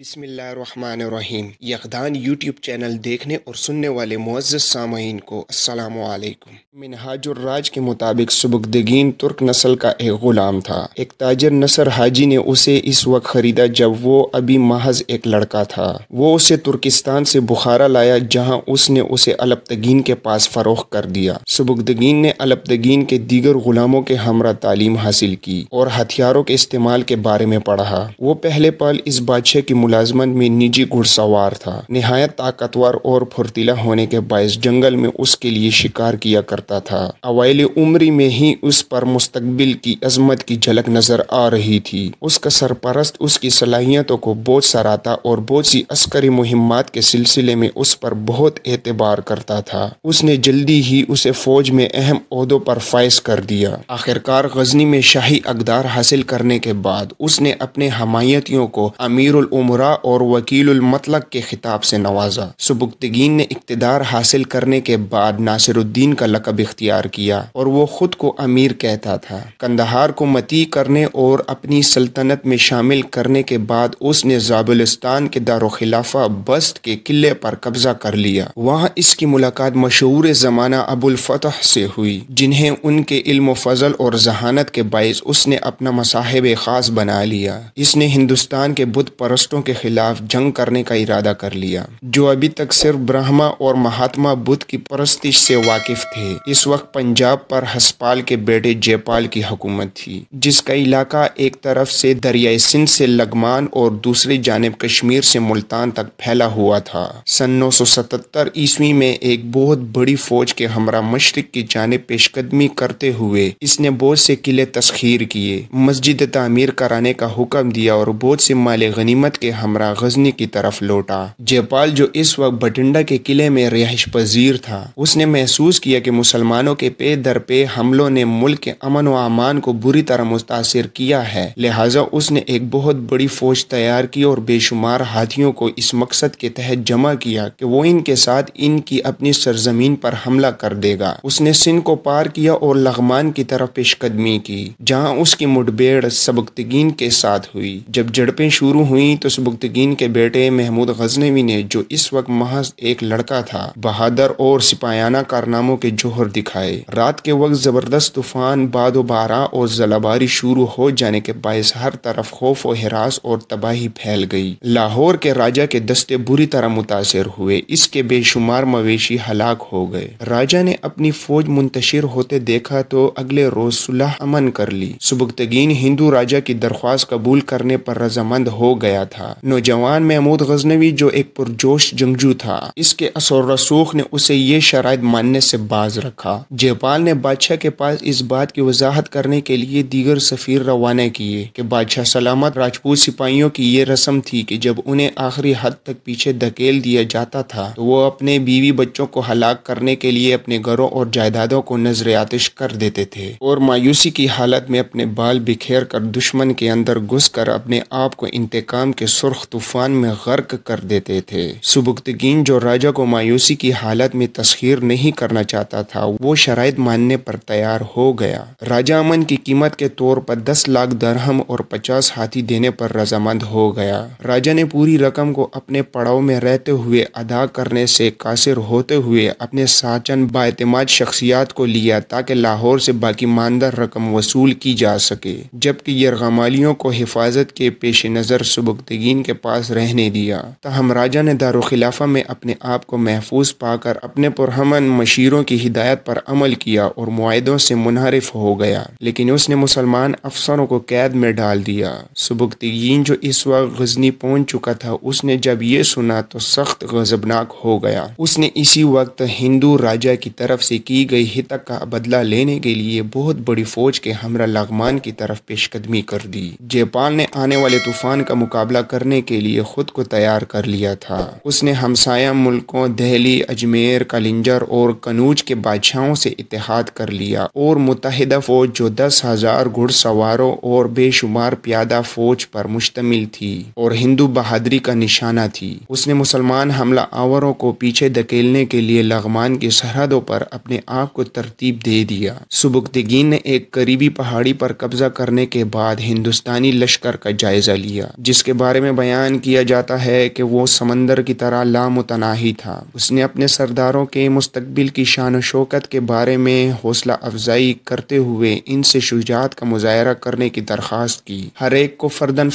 بسم اللہ الرحمن الرحیم۔ یقدان یوٹیوب چینل دیکھنے اور سننے والے معزز سامعین کو السلام علیکم۔ منہاج الراج کے مطابق سبکتگین ترک نسل کا ایک غلام تھا۔ ایک تاجر نصر حاجی نے اسے اس وقت خریدا جب وہ ابھی محض ایک لڑکا تھا۔ وہ اسے ترکستان سے بخارا لایا جہاں اس نے اسے الپتگین کے پاس فروخت کر دیا۔ سبکتگین نے الپتگین کے دیگر غلاموں کے ہمراہ تعلیم حاصل کی اور ہتھیاروں کے استعمال کے بارے میں پڑھا۔ وہ پہلے پل اس بادشاہ کی ملازمت میں نجی گھڑ سوار تھا۔ نہایت طاقتور اور پھرتیلا ہونے کے باعث جنگل میں اس کے لیے شکار کیا کرتا تھا۔ اوائل عمری میں ہی اس پر مستقبل کی عظمت کی جھلک نظر آ رہی تھی۔ اس کا سرپرست اس کی صلاحیتوں کو بہت سراہتا اور بہت سی عسکری مہمات کے سلسلے میں اس پر بہت اعتبار کرتا تھا۔ اس نے جلدی ہی اسے فوج میں اہم عہدوں پر فائز کر دیا۔ آخرکار غزنی میں شاہی اقدار حاصل کرنے کے بعد اس نے اپنے حمایتیوں کو امیر الامراء اور وکیل المطلق کے خطاب سے نوازا۔ سبکتگین نے اقتدار حاصل کرنے کے بعد ناصر الدین کا لقب اختیار کیا اور وہ خود کو امیر کہتا تھا۔ قندھار کو مطیع کرنے اور اپنی سلطنت میں شامل کرنے کے بعد اس نے زابلستان کے دارالخلافہ بست کے قلعے پر قبضہ کر لیا۔ وہاں اس کی ملاقات مشہور زمانہ ابو الفتح سے ہوئی جنہیں ان کے علم و فضل اور ذہانت کے باعث اس نے اپنا مصاحب خاص بنا لیا۔ اس نے ہندوستان کے بت پرستوں کے خلاف جنگ کرنے کا ارادہ کر لیا جو ابھی تک صرف برہما اور مہاتما بدھ کی پرستش سے واقف تھے۔ اس وقت پنجاب پر ہسپال کے بیٹے جے پال کی حکومت تھی جس کا علاقہ ایک طرف سے دریائے سندھ سے لغمان اور دوسری جانب کشمیر سے ملتان تک پھیلا ہوا تھا۔ سن 977 عیسوی میں ایک بہت بڑی فوج کے ہمراہ مشرق کی جانب پیش قدمی کرتے ہوئے اس نے بہت سے قلعے تسخیر کیے، مسجد تعمیر کرانے کا حکم دیا اور بہت سے مال غنیمت کے ہمراہ غزنی کی طرف لوٹا۔ جے پال جو اس وقت بٹنڈا کے قلعے میں رہائش پذیر تھا، اس نے محسوس کیا کہ مسلمانوں کے پے در پے حملوں نے ملک کے امن و امان کو بری طرح متاثر کیا ہے، لہٰذا اس نے ایک بہت بڑی فوج تیار کی اور بے شمار ہاتھیوں کو اس مقصد کے تحت جمع کیا کہ وہ ان کے ساتھ ان کی اپنی سرزمین پر حملہ کر دے گا۔ اس نے سندھ کو پار کیا اور لغمان کی طرف پیش قدمی کی جہاں اس کی مڈبھیڑ سبکتگین کے ساتھ ہوئی۔ جب جھڑپیں شروع ہوئیں تو سبکتگین کے بیٹے محمود غزنوی نے جو اس وقت محض ایک لڑکا تھا بہادر اور سپاہیانہ کارناموں کے جوہر دکھائے۔ رات کے وقت زبردست طوفان، باد و باران اور ژالہ باری شروع ہو جانے کے باعث ہر طرف خوف و ہراس اور تباہی پھیل گئی۔ لاہور کے راجا کے دستے بری طرح متاثر ہوئے، اس کے بے شمار مویشی ہلاک ہو گئے۔ راجا نے اپنی فوج منتشر ہوتے دیکھا تو اگلے روز صلح امن کر لی۔ سبکتگین ہندو راجا کی درخواست قبول کرنے پر رضامند ہو گیا تھا۔ نوجوان محمود غزنوی جو ایک پرجوش جنگجو تھا، اس کے اثر و رسوخ نے اسے یہ شرائط ماننے سے باز رکھا۔ جے پال نے بادشاہ کے پاس اس بات کی وضاحت کرنے کے لیے دیگر سفیر روانہ کیے کہ بادشاہ سلامت راجپوت سپاہیوں کی یہ رسم تھی کہ جب انہیں آخری حد تک پیچھے دھکیل دیا جاتا تھا تو وہ اپنے بیوی بچوں کو ہلاک کرنے کے لیے اپنے گھروں اور جائیدادوں کو نذر آتش کر دیتے تھے اور مایوسی کی حالت میں اپنے بال بکھیر کر دشمن کے اندر گھس کر اپنے آپ کو انتقام کے سرخ طوفان میں غرق کر دیتے تھے۔ سبکتگین جو راجا کو مایوسی کی حالت میں تسخیر نہیں کرنا چاہتا تھا، وہ شرائط ماننے پر تیار ہو گیا۔ راجا امن کی قیمت کے طور پر 10 لاکھ درہم اور 50 ہاتھی دینے پر رضامند ہو گیا۔ راجا نے پوری رقم کو اپنے پڑاؤ میں رہتے ہوئے ادا کرنے سے قاصر ہوتے ہوئے اپنے ساتھ چند بااعتماد شخصیات کو لیا تاکہ لاہور سے باقی ماندہ رقم وصول کی جا سکے، جبکہ یرغمالیوں کو حفاظت کے پیش نظر سبکتگین کے پاس رہنے دیا۔ تاہم راجا نے دارالخلافہ میں اپنے آپ کو محفوظ پا کر اپنے پرامن مشیروں کی ہدایت پر عمل کیا اور معاہدوں سے منحرف ہو گیا، لیکن اس نے مسلمان افسروں کو قید میں ڈال دیا۔ سبکتگین جو اس وقت غزنی پہنچ چکا تھا، اس نے جب یہ سنا تو سخت غضبناک ہو گیا۔ اس نے اسی وقت ہندو راجا کی طرف سے کی گئی ہتک کا بدلہ لینے کے لیے بہت بڑی فوج کے ہمراہ لغمان کی طرف پیش قدمی کر دی۔ جے پال نے آنے والے طوفان کا مقابلہ کرنے کے لیے خود کو تیار کر لیا تھا۔ اس نے ہمسایہ ملکوں دہلی، اجمیر، کلنجر اور کنوج کے بادشاہوں سے اتحاد کر لیا اور متحدہ فوج جو 10,000 گھڑ سواروں اور بے شمار پیادہ فوج پر مشتمل تھی اور ہندو بہادری کا نشانہ تھی، اس نے مسلمان حملہ آوروں کو پیچھے دھکیلنے کے لیے لغمان کی سرحدوں پر اپنے آپ کو ترتیب دے دیا۔ سبکتگین نے ایک قریبی پہاڑی پر قبضہ کرنے کے بعد ہندوستانی لشکر کا جائزہ لیا، جس کے بارے میں بیان کیا جاتا ہے کہ وہ سمندر کی طرح لامتناہی تھا۔ اس نے اپنے سرداروں کے مستقبل کی شان و شوکت کے بارے میں حوصلہ افزائی کرتے ہوئے ان سے شجاعت کا مظاہرہ کرنے کی درخواست کی۔ ہر ایک کو فرداً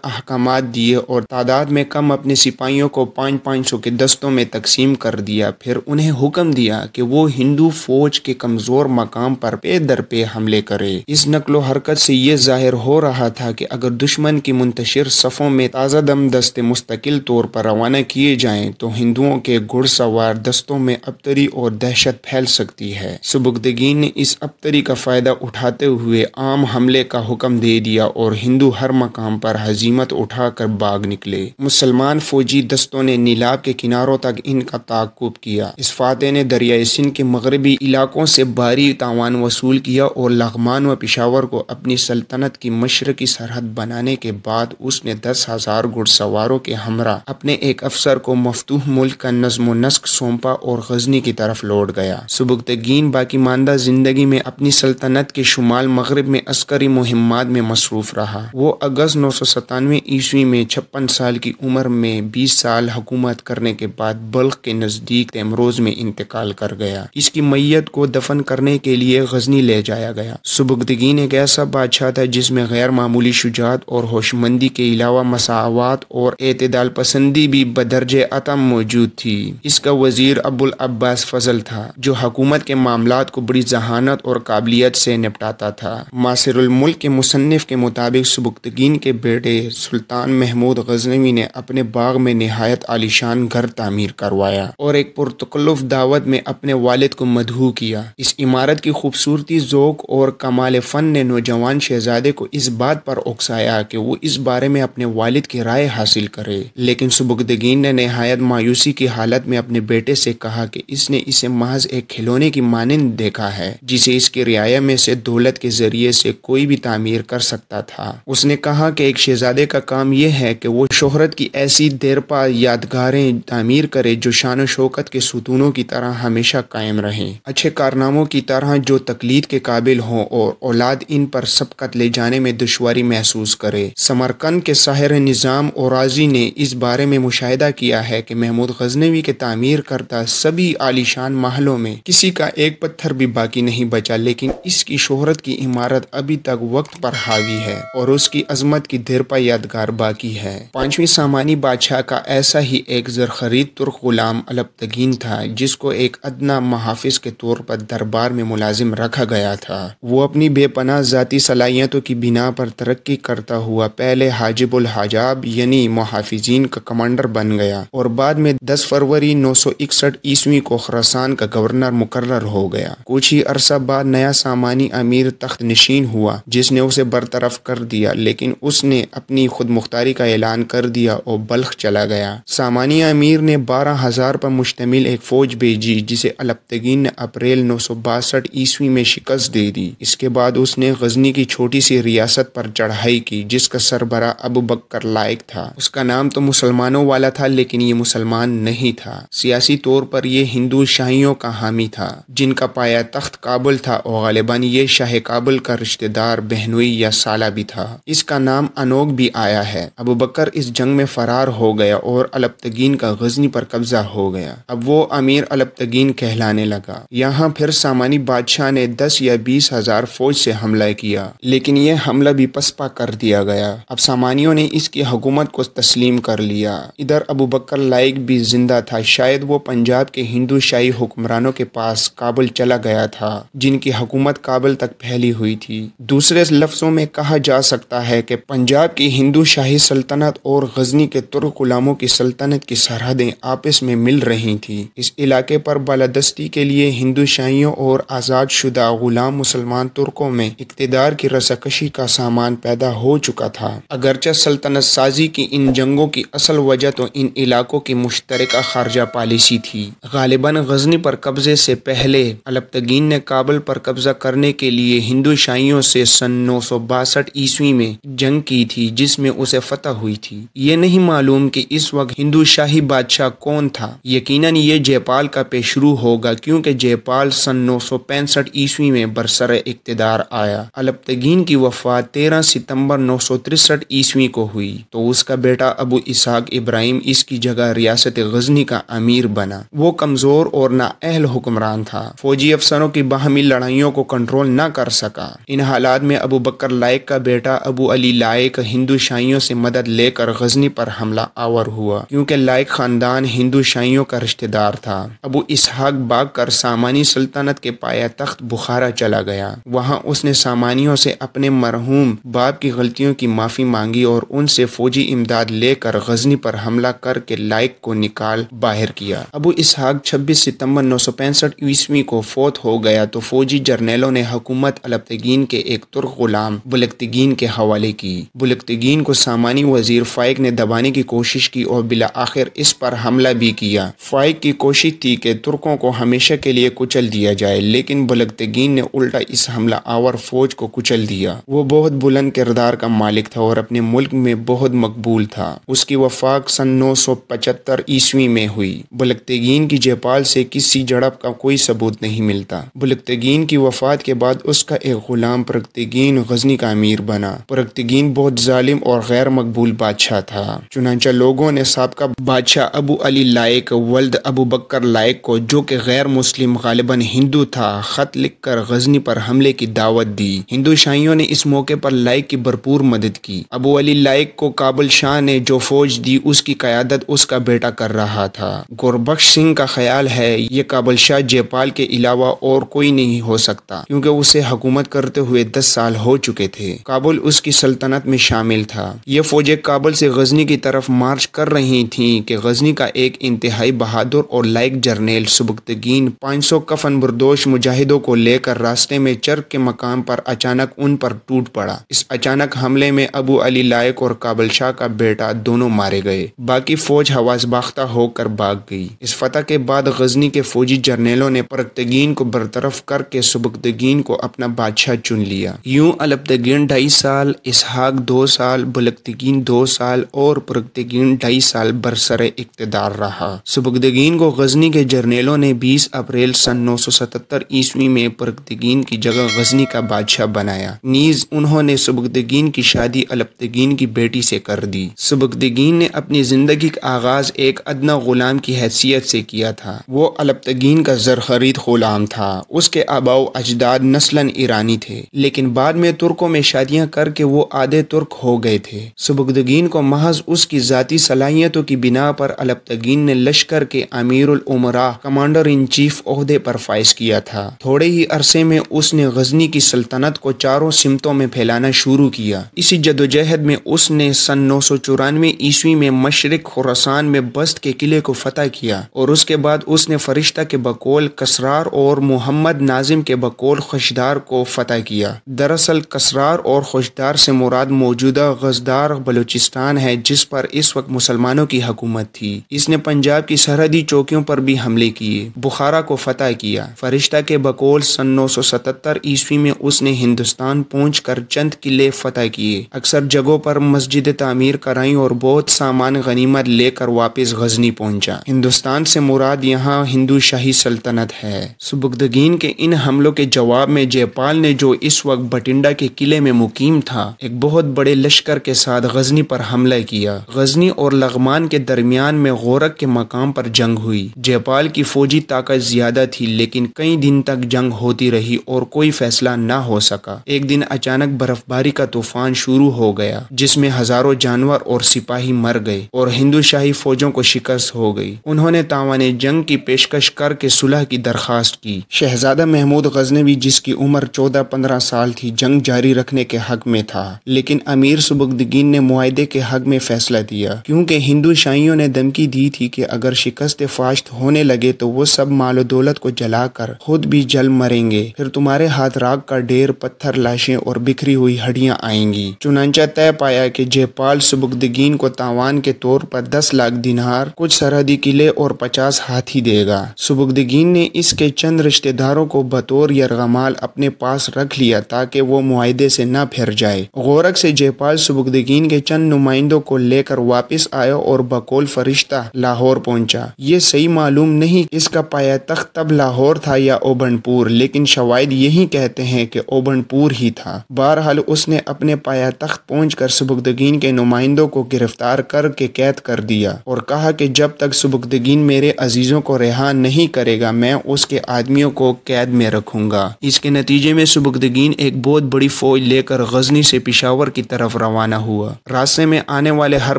احکامات دیے اور تعداد میں کم اپنے سپاہیوں کو 500 کے دستوں میں تقسیم کر دیا۔ پھر انہیں حکم دیا کہ وہ ہندو فوج کے کمزور مقام پر پے در پے حملے کرے۔ اس نقل و حرکت سے یہ ظاہر ہو رہا تھا کہ اگر دشمن کی منتشر صفوں میں تازہ دم دستے مستقل طور پر روانہ کیے جائیں تو ہندوؤں کے گھڑ سوار دستوں میں ابتری اور دہشت پھیل سکتی ہے۔ سبکتگین نے اس ابتری کا فائدہ اٹھاتے ہوئے عام حملے کا حکم دے دیا اور ہندو ہر مقام پر ہزیمت اٹھا کر بھاگ نکلے۔ مسلمان فوجی دستوں نے نیلاب کے کناروں تک ان کا تعاقب کیا۔ اس فاتح نے دریائے سندھ کے مغربی علاقوں سے بھاری تاوان وصول کیا اور لغمان و پشاور کو اپنی سلطنت کی مشرقی سرحد بنانے کے بعد اس نے 10,000 گھڑ سواروں کے ہمراہ اپنے ایک افسر کو مفتوح ملک کا نظم و نسق سونپا اور غزنی کی طرف لوٹ گیا۔ سبکتگین باقی ماندہ زندگی میں اپنی سلطنت کے شمال مغرب میں عسکری مہمات میں مصروف رہا۔ وہ اگست 997 عیسوی میں 56 سال کی عمر میں 20 سال حکومت کرنے کے بعد بلخ کے نزدیک تیمروز میں انتقال کر گیا۔ اس کی میت کو دفن کرنے کے لیے غزنی لے جایا گیا۔ سبکتگین ایک ایسا بادشاہ تھا جس میں غیر معمولی شجاعت اور ہوشمندی کے علاوہ مساوات اور اعتدال پسندی بھی بدرجہ اتم موجود تھی۔ اس کا وزیر ابو العباس فضل تھا جو حکومت کے معاملات کو بڑی ذہانت اور قابلیت سے نپٹاتا تھا۔ معاصر الملک کے مصنف کے مطابق سبکتگین کے بیٹے سلطان محمود غزنوی نے اپنے باغ میں نہایت عالیشان گھر تعمیر کروایا اور ایک پرتکلف دعوت میں اپنے والد کو مدعو کیا۔ اس عمارت کی خوبصورتی، ذوق اور کمال فن نے نوجوان شہزادے کو اس بات پر اکسایا کہ وہ اس بارے میں اپنے والد کی رائے حاصل کرے، لیکن سبکتگین نے نہایت مایوسی کی حالت میں اپنے بیٹے سے کہا کہ اس نے اسے محض ایک کھلونے کی مانند دیکھا ہے جسے اس کی رعایا میں سے دولت کے ذریعے سے کوئی بھی تعمیر کر سکتا تھا۔ اس نے کہا کہ ایک شہزادے کا کام یہ ہے کہ وہ شہرت کی ایسی دیرپا یادگاریں تعمیر کرے جو شان و شوکت کے ستونوں کی طرح ہمیشہ قائم رہیں، اچھے کارناموں کی طرح جو تقلید کے قابل ہوں اور اولاد ان پر سبقت لے جانے میں دشواری محسوس کرے۔ سمرقند کے ساحر نظام اورازی نے اس بارے میں مشاہدہ کیا ہے کہ محمود غزنوی کے تعمیر کردہ سبھی عالیشان محلوں میں کسی کا ایک پتھر بھی باقی نہیں بچا، لیکن اس کی شہرت کی عمارت ابھی تک وقت پر حاوی ہے اور اس کی عظمت کی دیرپا یادگار باقی ہے۔ 5ویں سامانی بادشاہ کا ایسا ہی ایک زرخرید ترک غلام الپتگین تھا جس کو ایک ادنیٰ محافظ کے طور پر دربار میں ملازم رکھا گیا تھا۔ وہ اپننی بے پناہ ذاتی صلاحیتوں کی بنا پر ترقی کرتا ہوا پہلے حاجب الحجاب یعنی محافظین کا کمانڈر بن گیا اور بعد میں 10 فروری 961 عیسوی کو خراسان کا گورنر مقرر ہو گیا۔ کچھ ہی عرصہ بعد نیا سامانی امیر تخت نشین ہوا جس نے اسے برطرف کر دیا، لیکن اس نے اپنی خود مختاری کا اعلان کر دیا اور بلخ چلا گیا۔ سامانی امیر نے 12,000 پر مشتمل ایک فوج بھیجی جسے الپتگین نے اپریل 962 عیسوی میں شکست دے دی۔ اس کے بعد اس نے غزنی کی چھوٹی سی ریاست پر چڑھائی کی جس کا سربراہ ابو بکر لائق تھا۔ اس کا نام تو مسلمانوں والا تھا لیکن یہ مسلمان نہیں تھا۔ سیاسی طور پر یہ ہندو شاہیوں کا حامی تھا جن کا پایا تخت کابل تھا اور غالباً یہ شاہ کابل کا رشتہ دار بہنوئی یا سالہ بھی تھا۔ اس کا نام انوگ بھی آیا ہے۔ ابو بکر اس جنگ میں فرار ہو گیا اور الپتگین کا غزنی پر قبضہ ہو گیا۔ اب وہ امیر الپتگین کہلانے لگا۔ یہاں پھر سامانی بادشاہ نے 10 یا 20 ہزار فوج سے حملہ کیا لیکن یہ حملہ بھی پسپا کر دیا گیا۔ اب سامانیوں نے اس کی حکومت کو تسلیم کر لیا۔ ادھر ابو بکر لائق بھی زندہ تھا، شاید وہ پنجاب کے ہندو شاہی حکمرانوں کے پاس کابل چلا گیا تھا جن کی حکومت کابل تک پھیلی ہوئی تھی۔ دوسرے لفظوں میں کہا جا سکتا ہے کہ پنجاب کی ہندو شاہی سلطنت اور غزنی کے ترک غلاموں کی سلطنت کی سرحدیں آپس میں مل رہی تھیں۔ اس علاقے پر بالادستی کے لیے ہندو شاہیوں اور آزاد شدہ غلام مسلمان ترکوں میں اقتدار کی رساکشی کا سامان پیدا ہو چکا تھا۔ اگرچہ سلطنت سازی کی ان جنگوں کی اصل وجہ تو ان علاقوں کی مشترکہ خارجہ پالیسی تھی۔ غالباً غزنی پر قبضے سے پہلے الپتگین نے کابل پر قبضہ کرنے کے لیے ہندو شاہیوں سے سن 962 عیسوی میں جنگ کی تھی جس میں اسے فتح ہوئی تھی۔ یہ نہیں معلوم کہ اس وقت ہندو شاہی بادشاہ کون تھا۔ یقیناً یہ جے پال کا پیشرو ہوگا کیونکہ جے پال سن 965 عیسوی میں برسر اقتدار آیا۔ الپتگین کی وفات 13 ستمبر 963 عیسوی کو ہوئی۔ تو اس کا بیٹا ابو اسحاق ابراہیم اس کی جگہ ریاست غزنی کا امیر بنا۔ وہ کمزور اور نااہل حکمران تھا، فوجی افسروں کی باہمی لڑائیوں کو کنٹرول نہ کر سکا۔ ان حالات میں ابو بکر لائق کا بیٹا ابو علی لائق ہندو شاہیوں سے مدد لے کر غزنی پر حملہ آور ہوا، کیونکہ لائق خاندان ہندو شاہیوں کا رشتہ دار تھا۔ ابو اسحاق بھاگ کر سامانی سلطنت کے پایہ تخت بخارا چلا گیا۔ وہاں اس نے سامانیوں سے اپنے مرحوم باپ کی غلطیوں کی معافی مانگی اور ان سے فوجی امداد لے کر غزنی پر حملہ کر کے لائق کو نکال باہر کیا۔ ابو اسحاق 26 ستمبر 965 عیسوی کو فوت ہو گیا تو فوجی جرنیلوں نے حکومت الپتگین کے ایک ترک غلام بلکتگین کے حوالے کی۔ بلکتگین کو سامانی وزیر فائق نے دبانے کی کوشش کی اور بالآخر اس پر حملہ بھی کیا۔ فائق کی کوشش تھی کہ ترکوں کو ہمیشہ کے لیے کچل دیا جائے، لیکن بلکتگین نے الٹا اس حملہ آور فوج کو کچل دیا۔ وہ بہت بلند کردار کا مالک تھا اور اپنے ملک میں بہت مقبول تھا۔ اس کی وفات سن 975 عیسوی میں ہوئی۔ بلکتگین کی جیپال سے کسی جھڑپ کا کوئی ثبوت نہیں ملتا۔ بلکتگین کی وفات کے بعد اس کا ایک غلام پرکتگین غزنی کا امیر بنا۔ پرکتگین بہت ظالم اور غیر مقبول بادشاہ تھا، چنانچہ لوگوں نے سابقہ بادشاہ ابو علی لائق ولد ابو بکر لائق کو، جو کہ غیر مسلم غالباً ہندو تھا، خط لکھ کر غزنی پر حملے کی دعوت دی۔ ہندو شاہیوں نے اس موقع پر لائق کی بھرپور مدد کی۔ ابو علی لائق کو کابل شاہ نے جو فوج دی اس کی قیادت اس کا بیٹا کر رہا تھا۔ گوربخش سنگھ کا خیال ہے یہ کابل شاہ جیپال کے علاوہ اور کوئی نہیں ہو سکتا، کیونکہ اسے حکومت کرتے ہوئے 10 سال ہو چکے تھے۔ کابل اس کی سلطنت میں شامل تھا۔ یہ فوجیں کابل سے غزنی کی طرف مارچ کر رہی تھیں کہ غزنی کا ایک انتہائی بہادر اور لائق جرنیل سبکتگین 500 کفن بردوش مجاہدوں کو لے کر راستے میں چرک کے مقام پر اچانک ان پر ٹوٹ پڑا۔ اس اچانک حملے میں ابو علی لائق اور کابل شاہ کا بیٹا دونوں مارے گئے، باقی فوج حواس باختہ ہو کر بھاگ گئی۔ اس فتح کے بعد غزنی کے فوجی جرنیلوں نے پرکتگین کو برطرف کر کے سبکتگین کو اپنا بادشاہ چن لیا۔ یوں الپتگین 2.5 سال، اسحاق 2 سال، بلکتگین 2 سال اور پرکتگین 2.5 سال برسر اقتدار رہا۔ سبکتگین کو غزنی کے جرنیلوں نے 20 اپریل سن 977 عیسوی میں پرکتگین کی جگہ غزنی کا بادشاہ بنایا۔ نیز انہوں نے سبکتگین کی شادی الپتگین کی بیٹی سے کر دی۔ سبکتگین نے اپنی زندگی کا آغاز ایک ادنیٰ غلام کی حیثیت سے کیا تھا۔ وہ الپتگین کا زرخرید غلام تھا۔ اس کے آباء و اجداد نسلاً ایرانی تھے، لیکن بعد میں ترکوں میں شادیاں کر کے وہ آدھے ترک ہو گئے تھے۔ سبکتگین کو محض اس کی ذاتی صلاحیتوں کی بنا پر الپتگین نے لشکر کے امیر الامراء کمانڈر ان چیف عہدے پر فائز کیا تھا۔ تھوڑے ہی عرصے میں اس نے غزنی کی سلطنت کو چاروں سمتوں میں پھیلانا شروع کیا۔ اسی جدوجہد میں اس نے سن 994 عیسوی میں مشرق خراسان میں بست کے قلعے کو فتح کیا، اور اس کے بعد اس نے فرشتہ کے بقول کسرار اور محمد ناظم کے بقول خوشدار کو فتح کیا۔ دراصل کسرار اور خوشدار سے مراد موجودہ غزدار بلوچستان ہے، جس پر اس وقت مسلمانوں کی حکومت تھی۔ اس نے پنجاب کی سرحدی چوکیوں پر بھی حملے کیے، بخارا کو فتح کیا۔ فرشتہ کے بقول سن 977 عیسوی میں اس نے ہندوستان پہنچ کر چند قلعے فتح کیے، اکثر جگہوں پر مسجد تعمیر کرائیں اور بہت سامان غنیمت لے کر واپس غزنی پہنچا۔ ہندوستان سے مراد یہاں ہندو شاہی سلطنت ہے۔ سبکتگین کے ان حملوں کے جواب میں جیپال نے، جو اس وقت بٹنڈا کے قلعے میں مقیم تھا، ایک بہت بڑے لشکر کے ساتھ غزنی پر حملہ کیا۔ غزنی اور لغمان کے درمیان میں غورک کے مقام پر جنگ ہوئی۔ جیپال کی فوجی طاقت زیادہ تھی، لیکن کئی دن تک جنگ ہوتی رہی اور کوئی فیصلہ نہ ہو سکا۔ ایک دن اچانک برف باری کا طوفان شروع ہو گیا، جس میں ہزاروں جانور اور سپاہی مر گئے اور ہندو شاہی فوجوں کو شکست ہو گئی۔ انہوں نے تاوان جنگ کی پیشکش کر کے صلح کی درخواست کی۔ شہزادہ محمود غزنوی، جس کی عمر 14-15 سال تھی، جنگ جاری رکھنے کے حق میں تھا، لیکن امیر سبکتگین نے معاہدے کے حق میں فیصلہ دیا، کیونکہ ہندو شاہیوں نے دھمکی دی تھی کہ اگر شکست فاشت ہونے لگے تو وہ سب مال و دولت کو جلا کر خود بھی جل مریں گے، پھر تمہارے ہاتھ راکھ کا ڈھیر، پتھر، لاشیں اور بکھری ہوئی ہڈیاں آئیں گی۔ چنانچہ طے پایا کہ جیپال سبکتگین کو تاوان کے طور پر 10 لاکھ دینار، کچھ سرحدی قلعے اور 50 ہاتھی دے گا۔ سبکتگین نے اس کے چند رشتہ داروں کو بطور یرغمال اپنے پاس رکھ لیا تاکہ وہ معاہدے سے نہ پھر جائے۔ غورک سے جیپال سبکتگین کے چند نمائندوں کو لے کر واپس آیا اور بقول فرشتہ لاہور پہنچا۔ یہ صحیح معلوم نہیں اس کا پایہ تخت تب لاہور تھا یا اوبن پور، لیکن شواہد یہی کہتے ہیں کہ اوبن پور ہی تھا۔ بہرحال اس نے اپنے پایہ تخت پہنچ کر سبکتگین سبکتگین کے نمائندوں کو گرفتار کر کے قید کر دیا اور کہا کہ جب تک سبکتگین میرے عزیزوں کو رہا نہیں کرے گا میں اس کے آدمیوں کو قید میں رکھوں گا۔ اس کے نتیجے میں سبکتگین ایک بہت بڑی فوج لے کر غزنی سے پشاور کی طرف روانہ ہوا۔ راستے میں آنے والے ہر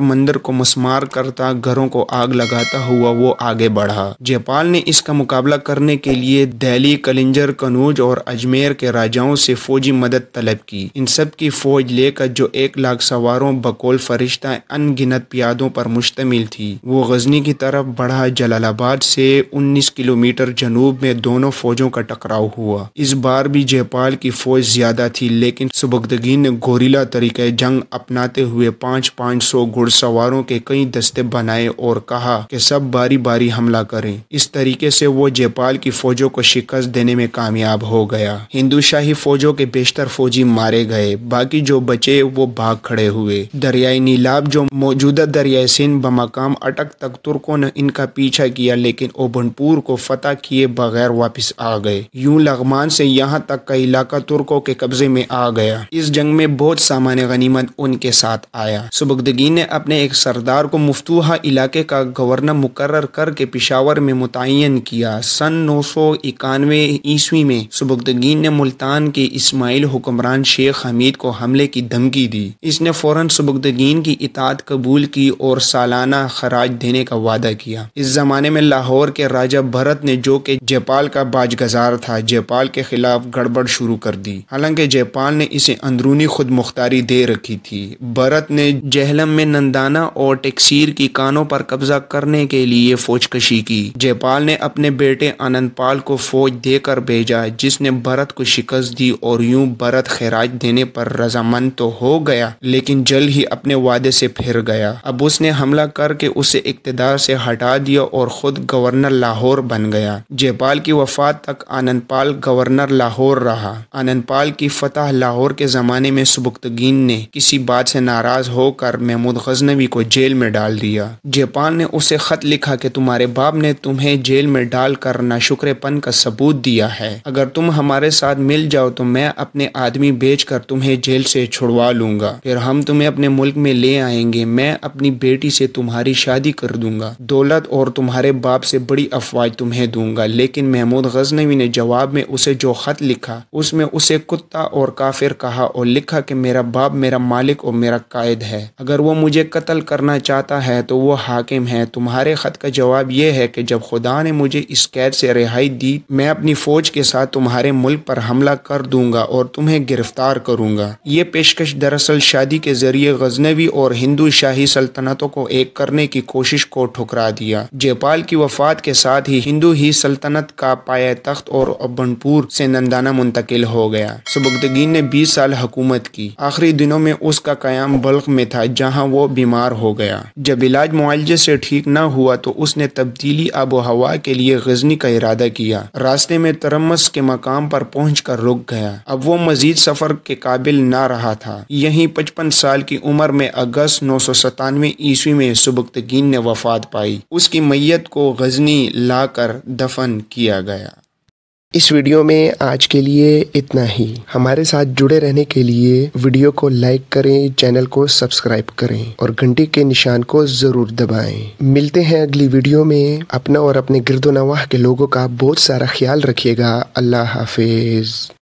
مندر کو مسمار کرتا، گھروں کو آگ لگاتا ہوا وہ آگے بڑھا۔ جے پال نے اس کا مقابلہ کرنے کے لیے دہلی، کلنجر، کنوج اور اجمیر کے راجاؤں سے فوجی مدد طلب کی۔ ان سب کی فوج لے کر جو 1,00,000 سواروں بقول فرشتہ ان گنت پیادوں پر مشتمل تھی وہ غزنی کی طرف بڑھا۔ جلال آباد سے 19 کلومیٹر جنوب میں دونوں فوجوں کا ٹکراؤ ہوا۔ اس بار بھی جے پال کی فوج زیادہ تھی لیکن سبکتگین نے گوریلا طریقہ جنگ اپناتے ہوئے 500 گھڑ سواروں کے کئی دستے بنائے اور کہا کہ سب باری باری حملہ کریں۔ اس طریقے سے وہ جے پال کی فوجوں کو شکست دینے میں کامیاب ہو گیا۔ ہندو شاہی فوجوں کے بیشتر فوجی مارے گئے، باقی جو بچے وہ بھاگ کھڑے ہوئے۔ دریائے نیلاب جو موجودہ دریائے سندھ بمقام اٹک تک ترکوں نے ان کا پیچھا کیا لیکن اوبھنپور کو فتح کیے بغیر واپس آ گئے۔ یوں لغمان سے یہاں تک کا علاقہ ترکوں کے قبضے میں آ گیا۔ اس جنگ میں بہت سامان غنیمت ان کے ساتھ آیا۔ سبکتگین نے اپنے ایک سردار کو مفتوحہ علاقے کا گورنر مقرر کر کے پشاور میں متعین کیا۔ سن 991 عیسوی میں سبکتگین نے ملتان کے اسماعیل حکمران شیخ حمید کو حملے کی دھمکی دی۔ اس نے فوراً سبکتگین کی اطاعت قبول کی اور سالانہ خراج دینے کا وعدہ کیا۔ اس زمانے میں لاہور کے راجہ بھرت نے جو کہ جے پال کا باجگزار تھا جے پال کے خلاف گڑبڑ شروع کر دی، حالانکہ جے پال نے اسے اندرونی خود مختاری دے رکھی تھی۔ بھرت نے جہلم میں نندانہ اور ٹیکسیر کی کانوں پر قبضہ کرنے کے لیے فوج کشی کی۔ جے پال نے اپنے بیٹے آنند پال کو فوج دے کر بھیجا جس نے بھرت کو شکست دی اور یوں بھرت خراج دینے پر رضامند تو ہو گیا لیکن جلد ہی اپنے وعدے سے پھر گیا۔ اب اس نے حملہ کر کے اسے اقتدار سے ہٹا دیا اور خود گورنر لاہور بن گیا۔ جے پال کی وفات تک آنند پال گورنر لاہور رہا۔ آنند پال کی فتح لاہور کے زمانے میں سبکتگین نے کسی بات سے ناراض ہو کر محمود غزنوی کو جیل میں ڈال دیا۔ جے پال نے اسے خط لکھا کہ تمہارے باپ نے تمہیں جیل میں ڈال کر ناشکر پن کا ثبوت دیا ہے، اگر تم ہمارے ساتھ مل جاؤ تو میں اپنے آدمی بھیج کر تمہیں جیل سے چھڑوا لوں گا، پھر ہم تمہیں اپنے ملک میں لے آئیں گے، میں اپنی بیٹی سے تمہاری شادی کر دوں گا، دولت اور تمہارے باپ سے بڑی افواج تمہیں دوں گا۔ لیکن محمود غزنوی نے جواب میں اسے جو خط لکھا اس میں اسے کتا اور کافر کہا اور لکھا کہ میرا باپ میرا مالک اور میرا قائد ہے، اگر وہ مجھے قتل کرنا چاہتا ہے تو وہ حاکم ہے۔ تمہارے خط کا جواب یہ ہے کہ جب خدا نے مجھے اس قید سے رہائی دی میں اپنی فوج کے ساتھ تمہارے ملک پر حملہ کر دوں گا اور تمہیں گرفتار کروں گا۔ یہ پیشکش دراصل شادی کے ذریعے غزنوی اور ہندو شاہی سلطنتوں کو ایک کرنے کی کوشش کو ٹھکرا دیا۔ جے پال کی وفات کے ساتھ ہی ہندو ہی سلطنت کا پایہ تخت اور اوبھنپور سے نندانہ منتقل ہو گیا۔ سبکتگین نے 20 سال حکومت کی۔ آخری دنوں میں اس کا قیام بلخ میں تھا جہاں وہ بیمار ہو گیا۔ جب علاج معالجے سے ٹھیک نہ ہوا تو اس نے تبدیلی آب و ہوا کے لیے غزنی کا ارادہ کیا۔ راستے میں ترمس کے مقام پر پہنچ کر رک گیا۔ اب وہ مزید سفر کے قابل نہ رہا تھا۔ یہیں 55 سال کی عمر میں اگست 997 عیسوی میں سبکتگین نے وفات پائی۔ اس کی میت کو غزنی لا کر دفن کیا گیا۔ اس ویڈیو میں آج کے لیے اتنا ہی۔ ہمارے ساتھ جڑے رہنے کے لیے ویڈیو کو لائک کریں، چینل کو سبسکرائب کریں اور گھنٹی کے نشان کو ضرور دبائیں۔ ملتے ہیں اگلی ویڈیو میں۔ اپنا اور اپنے گرد و نواح کے لوگوں کا بہت سارا خیال رکھیے گا۔ اللہ حافظ۔